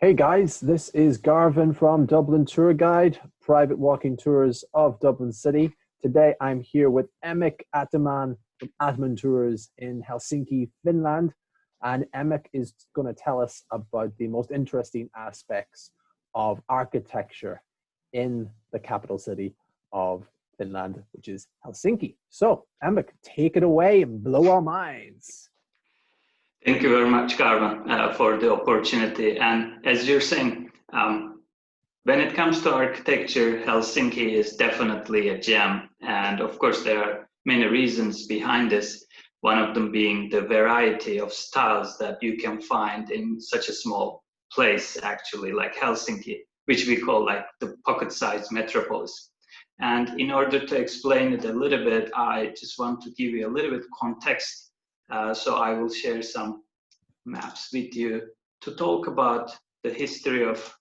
Hey guys, this is Garvin from Dublin Tour Guide, private walking tours of Dublin City. Today I'm here with Emek Ataman from Ataman Tours in Helsinki, Finland. And Emek is going to tell us about the most interesting aspects of architecture in the capital city of Finland, which is Helsinki. So, Emek, take it away and blow our minds. Thank you very much, Carmen, for the opportunity. And as you're saying, when it comes to architecture, Helsinki is definitely a gem. And of course, there are many reasons behind this. One of them being the variety of styles that you can find in such a small place, actually, like Helsinki, which we call like the pocket-sized metropolis. And in order to explain it a little bit, I just want to give you a little bit context. So I will share some maps with you to talk about the history of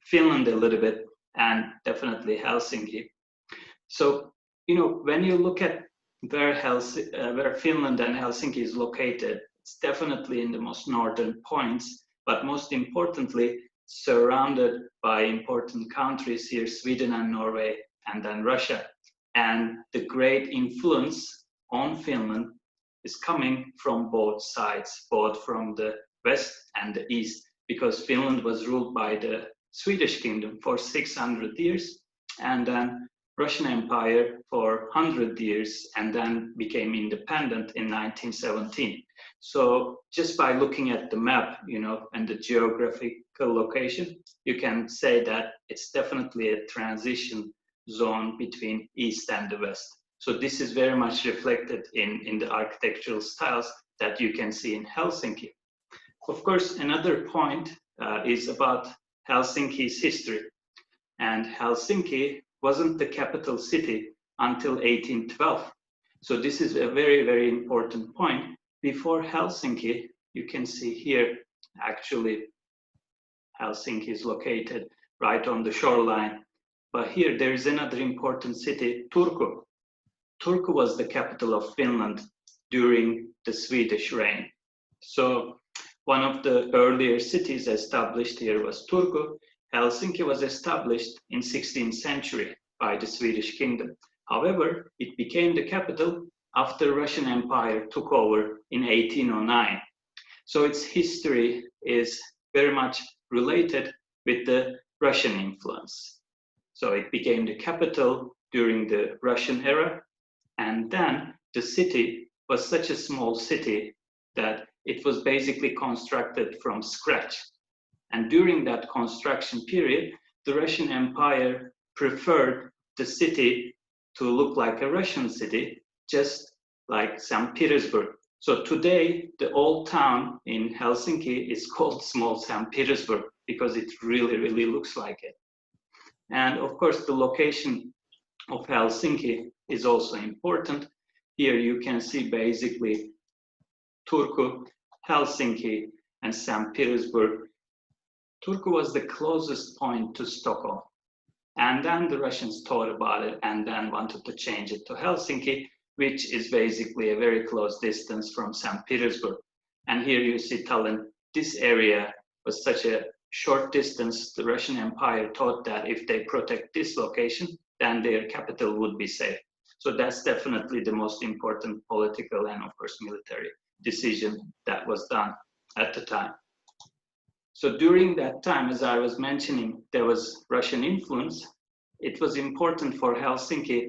Finland a little bit, and definitely Helsinki. So, when you look at where Finland and Helsinki is located, it's definitely in the most northern points, but most importantly, surrounded by important countries here, Sweden and Norway, and then Russia. And the great influence on Finland is coming from both sides, both from the west and the east, because Finland was ruled by the Swedish kingdom for 600 years, and then Russian Empire for 100 years, and then became independent in 1917. So just by looking at the map, and the geographical location, you can say that it's definitely a transition zone between east and the west. So this is very much reflected in the architectural styles that you can see in Helsinki. Of course, another point is about Helsinki's history. And Helsinki wasn't the capital city until 1812. So this is a very, very important point. Before Helsinki, you can see here, actually, Helsinki is located right on the shoreline. But here there is another important city, Turku. Turku was the capital of Finland during the Swedish reign. So one of the earlier cities established here was Turku. Helsinki was established in 16th century by the Swedish kingdom. However, it became the capital after Russian Empire took over in 1809. So its history is very much related with the Russian influence. So it became the capital during the Russian era. And then the city was such a small city that it was basically constructed from scratch. And during that construction period, the Russian Empire preferred the city to look like a Russian city, just like St. Petersburg. So today, the old town in Helsinki is called Small St. Petersburg because it really, really looks like it. And of course, the location of Helsinki is also important. Here you can see basically Turku, Helsinki, and St. Petersburg. Turku was the closest point to Stockholm. And then the Russians thought about it and then wanted to change it to Helsinki, which is basically a very close distance from St. Petersburg. And here you see Tallinn. This area was such a short distance. The Russian Empire thought that if they protect this location, then their capital would be safe. So that's definitely the most important political and, of course, military decision that was done at the time. So during that time, as I was mentioning, there was Russian influence. It was important for Helsinki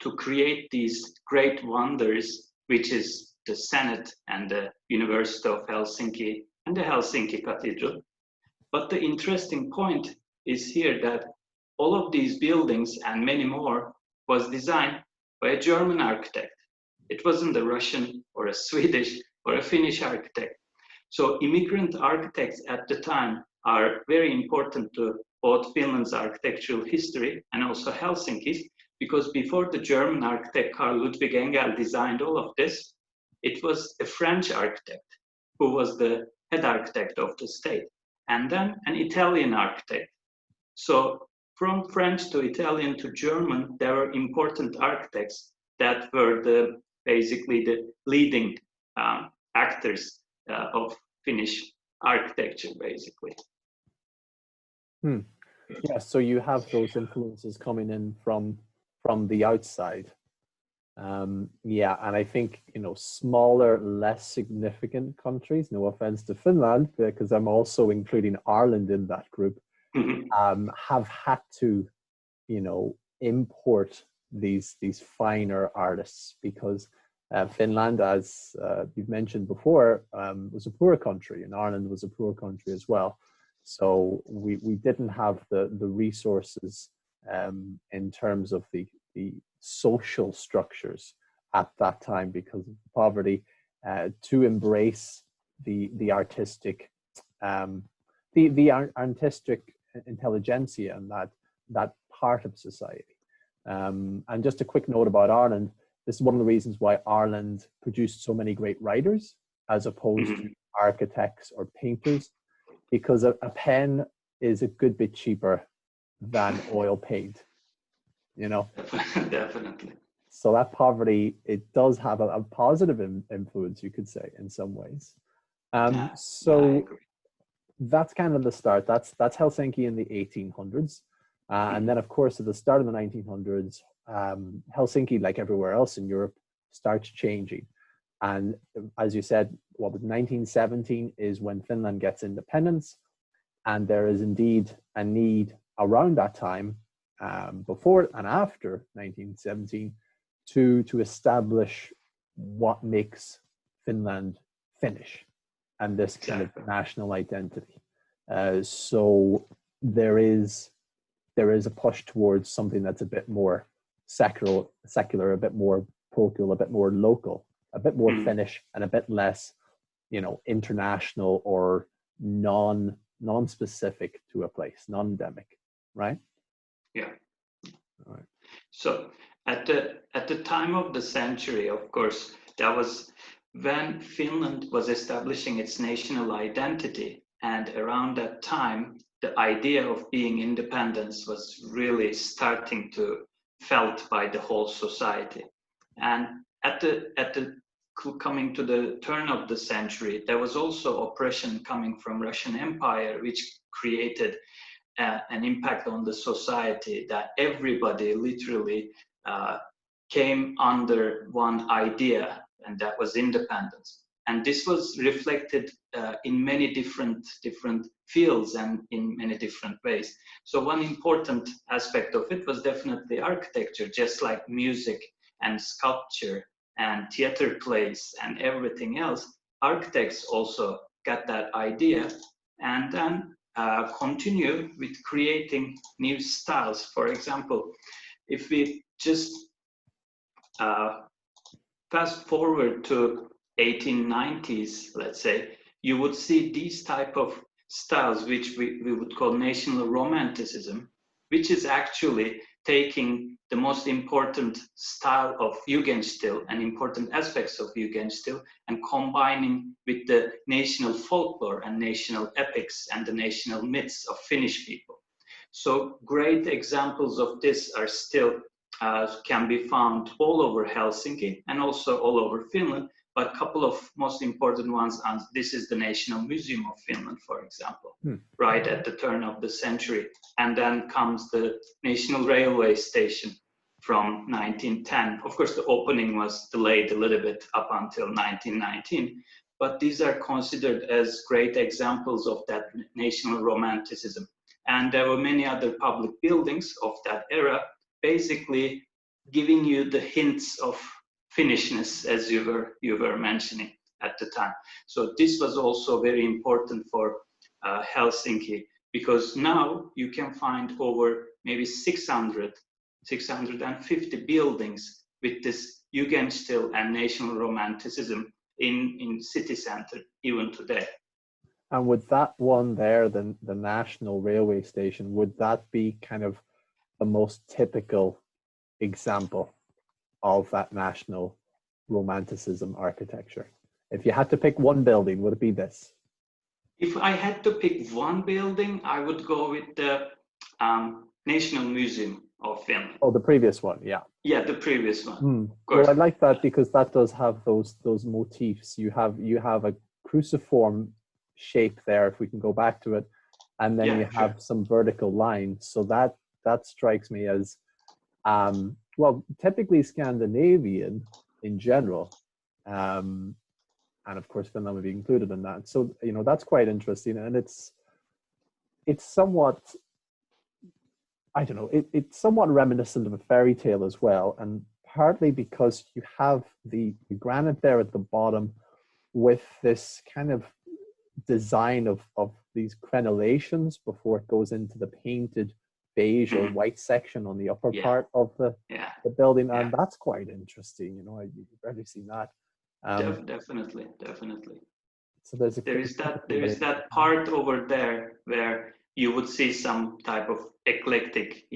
to create these great wonders, which is the Senate and the University of Helsinki and the Helsinki Cathedral. But the interesting point is here that all of these buildings and many more was designed by a German architect. It wasn't a Russian or a Swedish or a Finnish architect. So immigrant architects at the time are very important to both Finland's architectural history and also Helsinki's, because before the German architect Carl Ludwig Engel designed all of this, it was a French architect who was the head architect of the state, and then an Italian architect. So from French to Italian to German, there were important architects that were basically the leading actors of Finnish architecture, basically. Yeah, so you have those influences coming in from the outside. Yeah, and I think, you know, smaller, less significant countries, no offense to Finland, because I'm also including Ireland in that group, have had to, you know, import these finer artists because Finland, as you've mentioned before, was a poor country, and Ireland was a poor country as well. So we didn't have the resources in terms of the social structures at that time because of poverty to embrace the artistic artistic intelligentsia and that part of society. And just a quick note about Ireland. This is one of the reasons why Ireland produced so many great writers as opposed to architects or painters, because a pen is a good bit cheaper than oil paint, you know? Definitely. So that poverty, it does have a positive influence, you could say, in some ways. So that's kind of the start. That's Helsinki in the 1800s. And then, of course, at the start of the 1900s, Helsinki, like everywhere else in Europe, starts changing. And as you said, what was 1917 is when Finland gets independence. And there is indeed a need around that time, before and after 1917, to establish what makes Finland Finnish and this kind of national identity. So there is a push towards something that's a bit more secular, a bit more parochial, a bit more local, a bit more Finnish, and a bit less, you know, international or non-specific to a place, non-endemic, right? Yeah. All right. So at the time of the century, of course, that was when Finland was establishing its national identity, and around that time, the idea of being independence was really starting to felt by the whole society. And at the coming to the turn of the century, there was also oppression coming from Russian Empire, which created an impact on the society that everybody literally came under one idea, and that was independence. And this was reflected in many different fields and in many different ways. So one important aspect of it was definitely architecture, just like music and sculpture and theater plays and everything else. Architects also got that idea and then continue with creating new styles. For example, if we just fast forward to 1890s, let's say, you would see these type of styles, which we would call national romanticism, which is actually taking the most important style of Jugendstil and important aspects of Jugendstil and combining with the national folklore and national epics and the national myths of Finnish people. So great examples of this are still can be found all over Helsinki and also all over Finland, but a couple of most important ones, and this is the National Museum of Finland, for example, right at the turn of the century. And then comes the National Railway Station from 1910. Of course, the opening was delayed a little bit up until 1919, but these are considered as great examples of that national romanticism. And there were many other public buildings of that era, basically giving you the hints of Finnishness, as you were mentioning at the time. So this was also very important for Helsinki, because now you can find over maybe 650 buildings with this Jugendstil and national romanticism in city center even today. And would that one there, the National Railway Station, would that be kind of the most typical example of that national romanticism architecture? If you had to pick one building, would it be this? If I had to pick one building, I would go with the National Museum of Finland. Oh, the previous one, yeah. Yeah, the previous one. Well, I like that because that does have those motifs. You have a cruciform shape there, if we can go back to it, and then you have some vertical lines. So that strikes me as well, typically Scandinavian in general, and of course Finland would be included in that. So that's quite interesting, and it's somewhat, I don't know, it's somewhat reminiscent of a fairy tale as well, and partly because you have the granite there at the bottom with this kind of design of these crenellations before it goes into the painted beige or white section on the upper part of the building, and that's quite interesting. You've rarely seen that. Definitely. So there is that part over there where you would see some type of eclectic,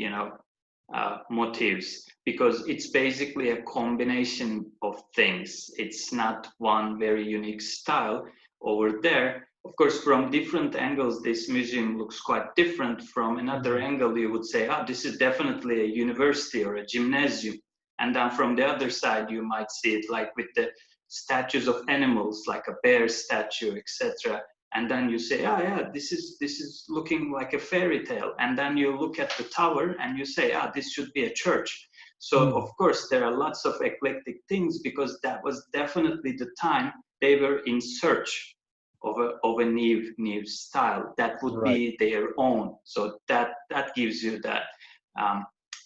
motifs, because it's basically a combination of things. It's not one very unique style over there. Of course, from different angles, this museum looks quite different. From another angle, you would say, this is definitely a university or a gymnasium. And then from the other side, you might see it like with the statues of animals, like a bear statue, etc. And then you say, this is looking like a fairy tale. And then you look at the tower and you say, this should be a church. So of course, there are lots of eclectic things, because that was definitely the time they were in search of a new style that would be their own. So that gives you that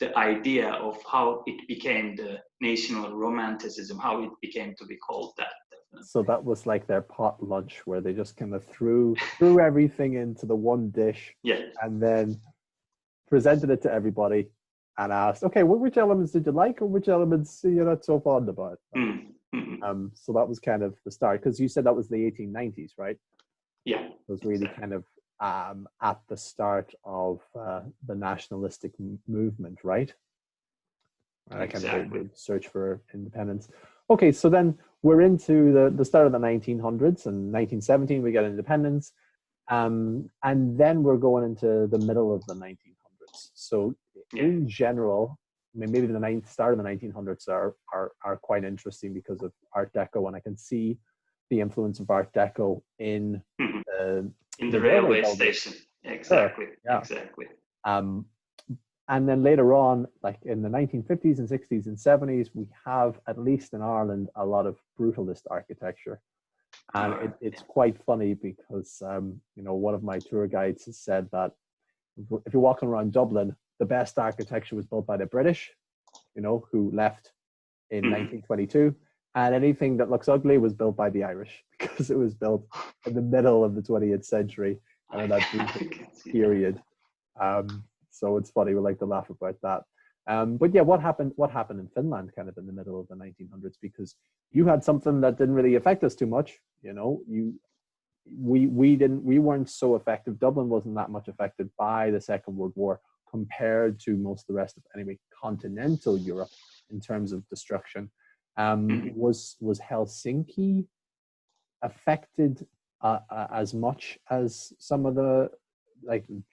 the idea of how it became the national romanticism, how it became to be called that. Definitely. So that was like their pot lunch, where they just kind of threw everything into the one dish, and then presented it to everybody and asked, okay, which elements did you like, or which elements you're not so fond about? So that was kind of the start, because you said that was the 1890s, right? Yeah. It was really kind of at the start of the nationalistic movement, right? Exactly. Kind of search for independence. Okay, so then we're into the start of the 1900s, and 1917 we get independence, and then we're going into the middle of the 1900s. So in general, I mean, maybe the start of the 1900s are quite interesting because of Art Deco, and I can see the influence of Art Deco in the railway station. Exactly. Yeah. Exactly. And then later on, like in the 1950s and 60s and 70s, we have, at least in Ireland, a lot of brutalist architecture. And it's quite funny because, one of my tour guides has said that if you're walking around Dublin, the best architecture was built by the British, who left in 1922. And anything that looks ugly was built by the Irish, because it was built in the middle of the 20th century and in that period. So it's funny, we like to laugh about that. But yeah, what happened in Finland kind of in the middle of the 1900s? Because you had something that didn't really affect us too much. We weren't so affected. Dublin wasn't that much affected by the Second World War compared to most of the rest of continental Europe in terms of destruction. Was Helsinki affected as much as some of the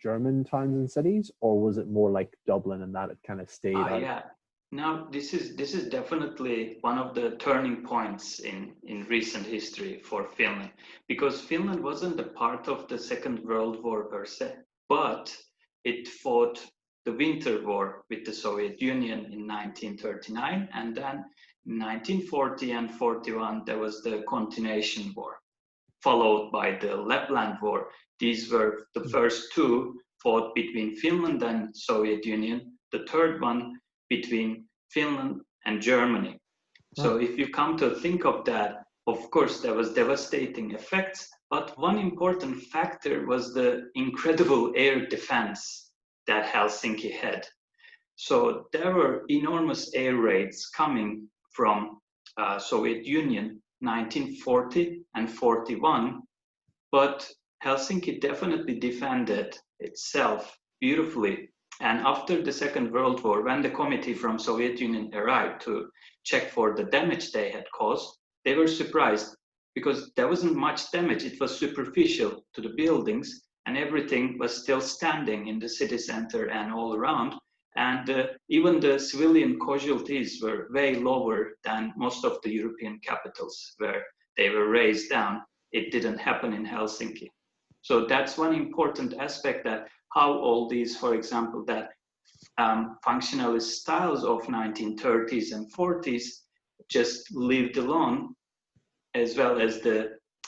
German towns and cities, or was it more like Dublin and that it kind of stayed out? Yeah. Now this is definitely one of the turning points in recent history for Finland, because Finland wasn't a part of the Second World War per se, but it fought the Winter War with the Soviet Union in 1939, and then in 1940 and 41 there was the Continuation War, followed by the Lapland War. These were the first two fought between Finland and Soviet Union, the third one between Finland and Germany. So if you come to think of that, of course there was devastating effects, but one important factor was the incredible air defense that Helsinki had. So there were enormous air raids coming from Soviet Union 1940 and 41, but Helsinki definitely defended itself beautifully. And after the Second World War, when the committee from Soviet Union arrived to check for the damage they had caused, they were surprised because there wasn't much damage. It was superficial to the buildings, and everything was still standing in the city center and all around. And even the civilian casualties were way lower than most of the European capitals where they were razed down. it didn't happen in Helsinki. So that's one important aspect, that how all these, for example, that functionalist styles of 1930s and 40s just lived alone, as well as the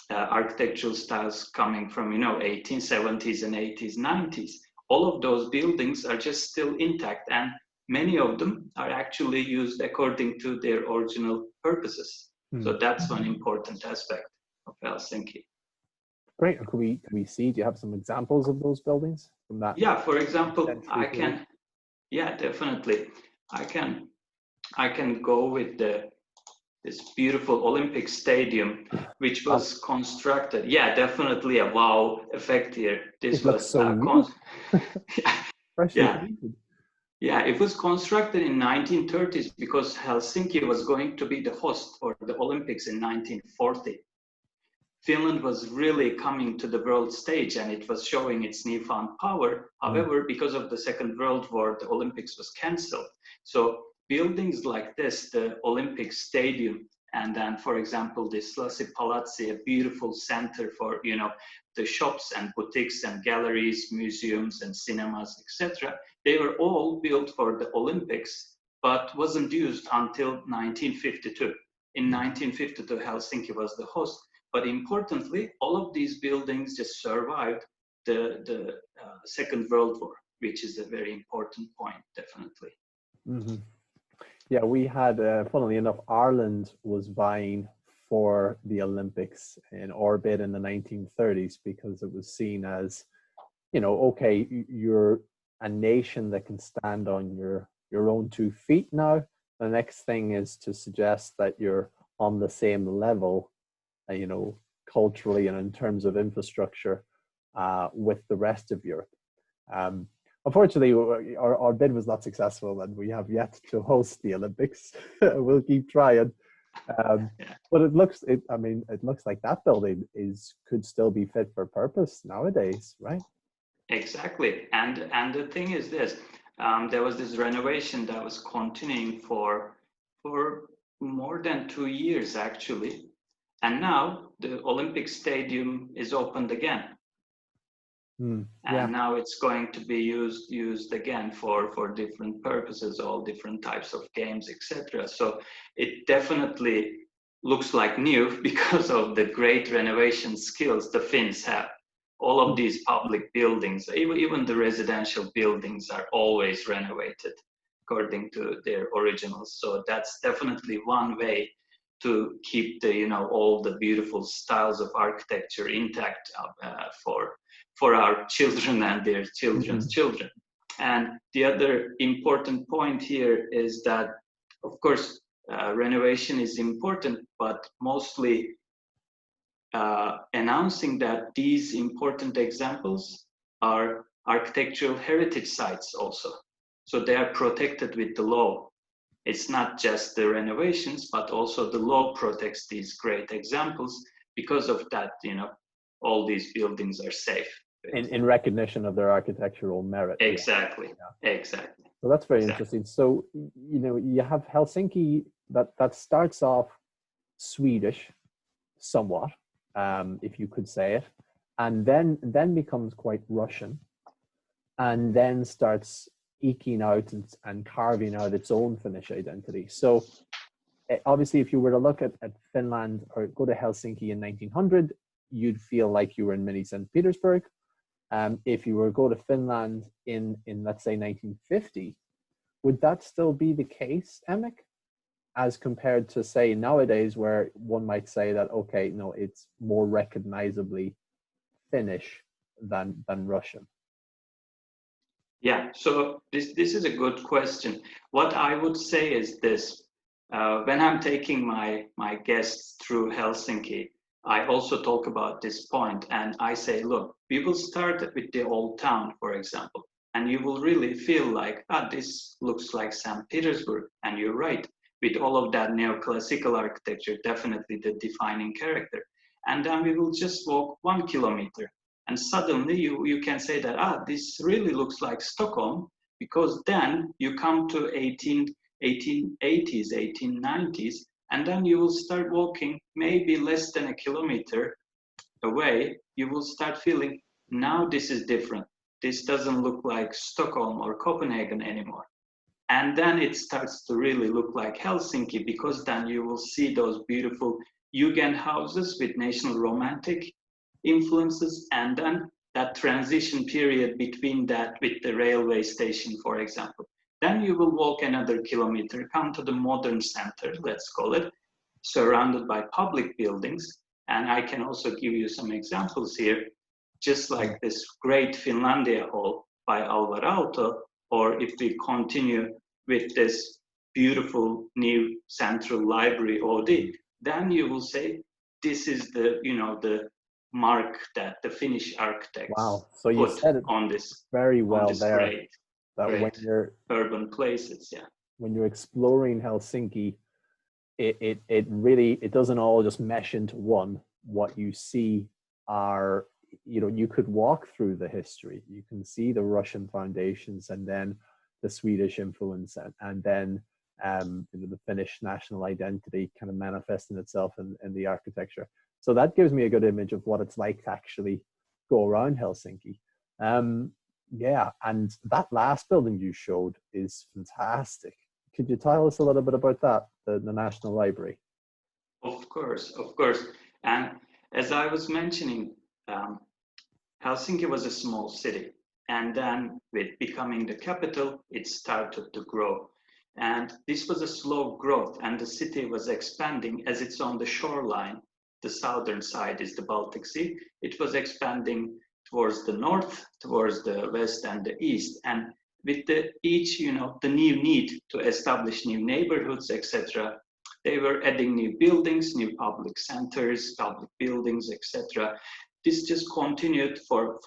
architectural styles coming from 1870s and 80s, 90s. All of those buildings are just still intact, and many of them are actually used according to their original purposes. So that's one important aspect of Helsinki. Great. Could we see? Do you have some examples of those buildings from that? Yeah, for example, I can. Yeah, definitely. I can go with this beautiful Olympic Stadium, which was constructed. Yeah, definitely a wow effect here. This was so new. yeah. Yeah, it was constructed in 1930s because Helsinki was going to be the host for the Olympics in 1940. Finland was really coming to the world stage and it was showing its newfound power. However, because of the Second World War, the Olympics was cancelled. So buildings like this, the Olympic Stadium, and then, for example, the Slasi Palazzi, a beautiful center for, the shops and boutiques and galleries, museums and cinemas, etc. They were all built for the Olympics, but wasn't used until 1952. In 1952, Helsinki was the host. But importantly, all of these buildings just survived the Second World War, which is a very important point, definitely. Mm-hmm. Yeah, we had, funnily enough, Ireland was vying for the Olympics in orbit in the 1930s because it was seen as, okay, you're a nation that can stand on your own 2 feet now. The next thing is to suggest that you're on the same level, culturally and in terms of infrastructure with the rest of Europe. Unfortunately, our bid was not successful and we have yet to host the Olympics. We'll keep trying. But it looks like that building could still be fit for purpose nowadays, right? Exactly. And the thing is this, there was this renovation that was continuing for more than 2 years, actually. And now the Olympic Stadium is opened again. And now it's going to be used again for different purposes, all different types of games, etc. So it definitely looks like new because of the great renovation skills the Finns have. All of these public buildings, even the residential buildings, are always renovated according to their originals. So that's definitely one way to keep all the beautiful styles of architecture intact for our children and their children's children. And the other important point here is that, of course, renovation is important, but mostly announcing that these important examples are architectural heritage sites also. So they are protected with the law. It's not just the renovations, but also the law protects these great examples. Because of that, all these buildings are safe. In recognition of their architectural merit. Exactly. Yeah. Exactly. So that's very interesting. So, you have Helsinki that starts off Swedish somewhat, if you could say it, and then becomes quite Russian, and then starts eking out and carving out its own Finnish identity. So obviously, if you were to look at Finland or go to Helsinki in 1900, you'd feel like you were in mini St. Petersburg. If you were to go to Finland in let's say 1950, would that still be the case, Emek, as compared to say nowadays, where one might say that, okay, no, it's more recognizably Finnish than Russian? Yeah, so this is a good question. What I would say is this: when I'm taking my guests through Helsinki, I also talk about this point, and I say, look, we will start with the old town, for example, and you will really feel like, this looks like St. Petersburg, and you're right, with all of that neoclassical architecture, definitely the defining character. And then we will just walk 1 kilometer, and suddenly you can say that, this really looks like Stockholm, because then you come to 1880s, 1890s, and then you will start walking maybe less than a kilometer, away, you will start feeling, now this is different. This doesn't look like Stockholm or Copenhagen anymore. And then it starts to really look like Helsinki, because then you will see those beautiful Jugend houses with national romantic influences, and then that transition period between that with the railway station, for example. Then you will walk another kilometer, come to the modern center, let's call it, surrounded by public buildings. And I can also give you some examples here, just like this great Finlandia Hall by Alvarado, or if we continue with this beautiful new central library OD, then you will say, this is the, the mark that the Finnish architects So you put said it on this very well there. great When you're urban places, when you're exploring Helsinki, it really, it doesn't all just mesh into one. What you see are, you could walk through the history. You can see the Russian foundations, and then the Swedish influence, and then the Finnish national identity kind of manifesting itself in the architecture. So that gives me a good image of what it's like to actually go around Helsinki. Yeah, and that last building you showed is fantastic. Could you tell us a little bit about that, the National Library? Of course. And as I was mentioning, Helsinki was a small city. And then with becoming the capital, it started to grow. And this was a slow growth, and the city was expanding as it's on the shoreline. The southern side is the Baltic Sea. It was expanding towards the north, towards the west and the east. And with each, the new need to establish new neighborhoods, etc., they were adding new buildings, new public centers, public buildings, etc. This just continued for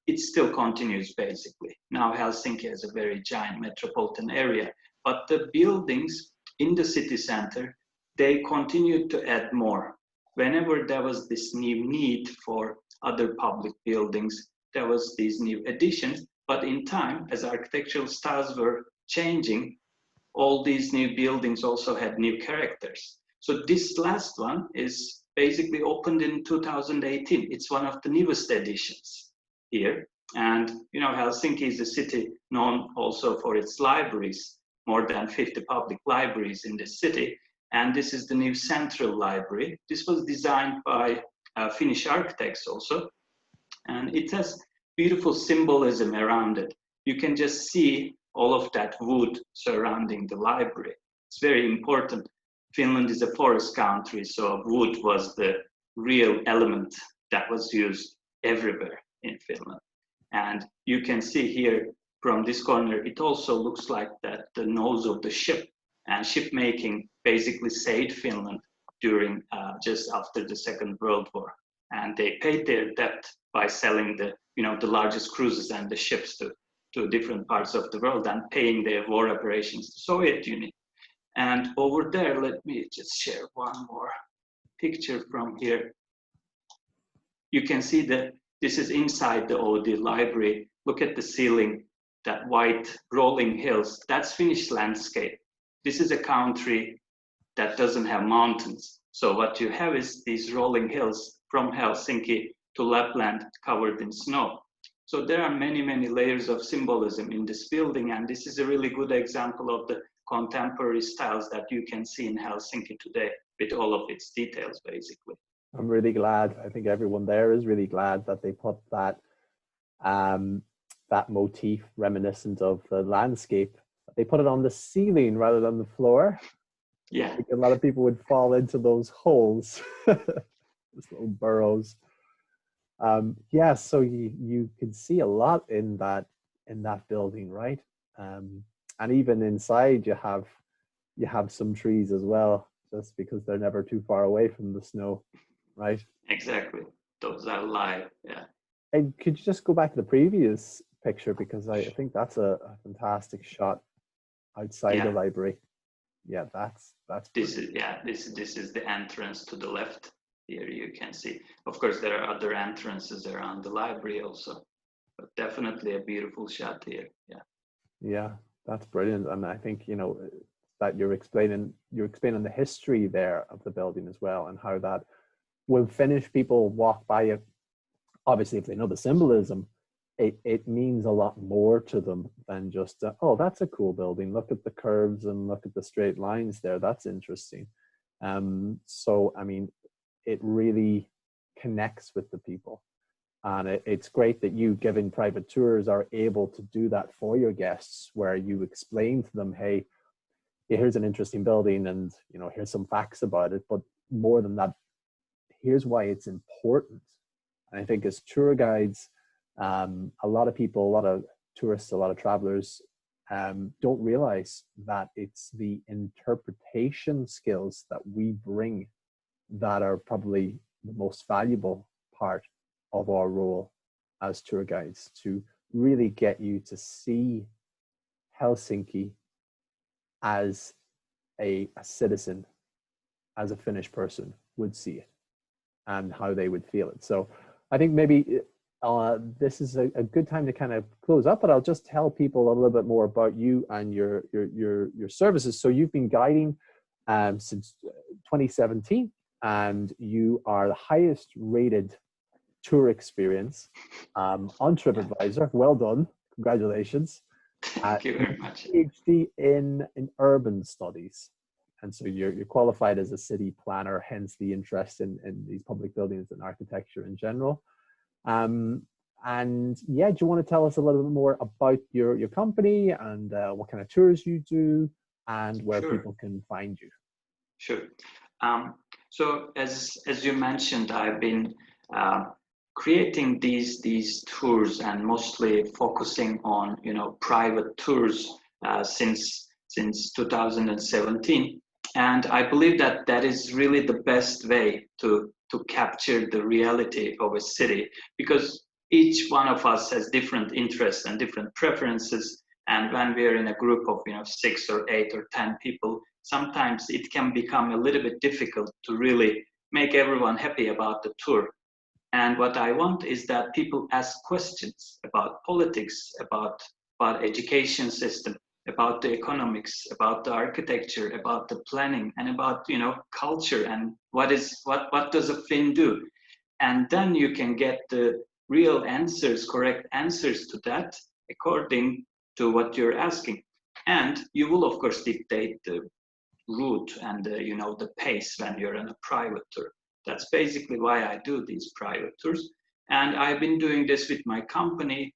it still continues basically. Now Helsinki is a very giant metropolitan area, but the buildings in the city center, they continued to add more. Whenever there was this new need for other public buildings, there was these new additions. But in time, as architectural styles were changing, all these new buildings also had new characters. So this last one is basically opened in 2018. It's one of the newest additions here. And, Helsinki is a city known also for its libraries, more than 50 public libraries in the city. And this is the new central library. This was designed by Finnish architects also. And it has beautiful symbolism around it. You can just see all of that wood surrounding the library. It's very important. Finland is a forest country, so wood was the real element that was used everywhere in Finland. And you can see here from this corner, it also looks like that the nose of the ship, and ship making basically saved Finland during just after the Second World War. And they paid their debt by selling the largest cruises and the ships to different parts of the world and paying their war reparations to the Soviet Union. And over there, let me just share one more picture from here. You can see that this is inside the OD library. Look at the ceiling, that white rolling hills. That's Finnish landscape. This is a country that doesn't have mountains. So what you have is these rolling hills from Helsinki to Lapland covered in snow. So there are many, many layers of symbolism in this building, and this is a really good example of the contemporary styles that you can see in Helsinki today with all of its details, basically. I'm really glad. I think everyone there is really glad that they put that that motif reminiscent of the landscape. They put it on the ceiling rather than the floor. Yeah. I think a lot of people would fall into those holes, those little burrows. Yeah, so you can see a lot in that building, right? And even inside you have some trees as well, just because they're never too far away from the snow, right? Exactly. Those are live, yeah. And could you just go back to the previous picture, because I think that's a fantastic shot outside the library. Yeah, that's this is the entrance to the left. Here you can see. Of course, there are other entrances around the library also, but definitely a beautiful shot here. Yeah. Yeah, that's brilliant, and I think that you're explaining the history there of the building as well, and how that when Finnish people walk by it, obviously if they know the symbolism, it means a lot more to them than just, oh, that's a cool building. Look at the curves and look at the straight lines there. That's interesting. So, I mean, it really connects with the people. And it's great that you, giving private tours, are able to do that for your guests, where you explain to them, hey, here's an interesting building and, you know, here's some facts about it. But more than that, here's why it's important. And I think as tour guides, a lot of people, a lot of tourists, a lot of travelers don't realize that it's the interpretation skills that we bring that are probably the most valuable part of our role as tour guides, to really get you to see Helsinki as a citizen, as a Finnish person would see it and how they would feel it. So I think maybe this is a good time to kind of close up, but I'll just tell people a little bit more about you and your services. So you've been guiding since 2017, and you are the highest rated tour experience on TripAdvisor. Well done, congratulations. Thank you very much. PhD in urban studies, and so you're qualified as a city planner, hence the interest in these public buildings and architecture in general. And yeah, do you want to tell us a little bit more about your company and what kind of tours you do and where people can find you? Sure. So as you mentioned, I've been creating these tours and mostly focusing on, you know, private tours since 2017. And I believe that is really the best way to capture the reality of a city, because each one of us has different interests and different preferences. And when we're in a group of, you know, 6 or 8 or 10 people, sometimes it can become a little bit difficult to really make everyone happy about the tour. And what I want is that people ask questions about politics, about education system, about the economics, about the architecture, about the planning, and about, you know, culture, and what does a Finn do? And then you can get the real answers, correct answers to that according to what you're asking. And you will of course dictate the route and you know, the pace when you're on a private tour. That's basically why I do these private tours. And I've been doing this with my company.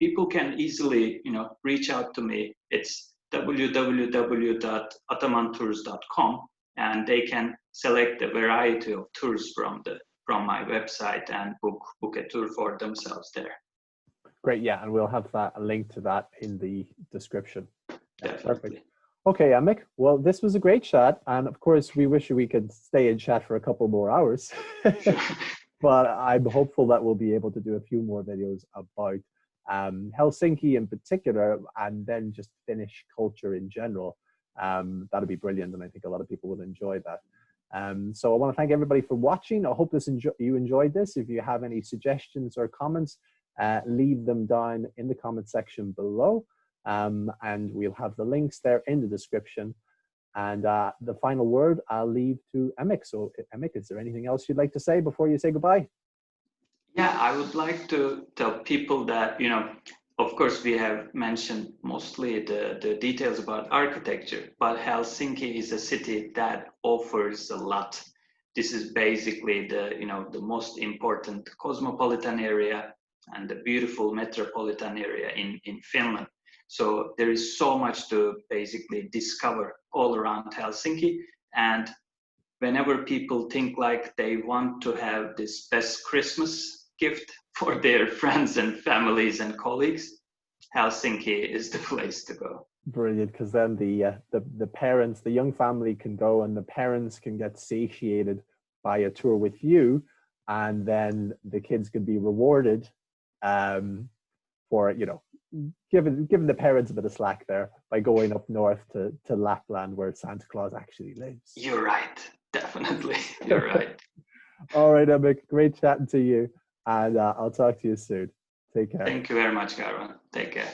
People can easily, you know, reach out to me. It's www.atamantours.com, and they can select a variety of tours from my website and book a tour for themselves there. Great, yeah, and we'll have a link to that in the description. Definitely. Perfect. Okay, Emek, well, this was a great chat, and of course, we wish we could stay and chat for a couple more hours. But I'm hopeful that we'll be able to do a few more videos about Helsinki in particular, and then just Finnish culture in general. That'd be brilliant, and I think a lot of people will enjoy that. So I want to thank everybody for watching. I hope you enjoyed this. If you have any suggestions or comments, leave them down in the comment section below. And we'll have the links there in the description. And the final word I'll leave to Emek. So Emek, is there anything else you'd like to say before you say goodbye? Yeah, I would like to tell people that, you know, of course we have mentioned mostly the details about architecture, but Helsinki is a city that offers a lot. This is basically the most important cosmopolitan area and the beautiful metropolitan area in Finland. So there is so much to basically discover all around Helsinki. And whenever people think like they want to have this best Christmas gift for their friends and families and colleagues, Helsinki is the place to go. Brilliant, because then the parents, the young family can go, and the parents can get satiated by a tour with you, and then the kids can be rewarded for, you know, giving the parents a bit of slack there by going up north to Lapland, where Santa Claus actually lives. You're right, definitely. You're right. All right, Emek, great chatting to you, and I'll talk to you soon. Take care. Thank you very much, Garvan. Take care.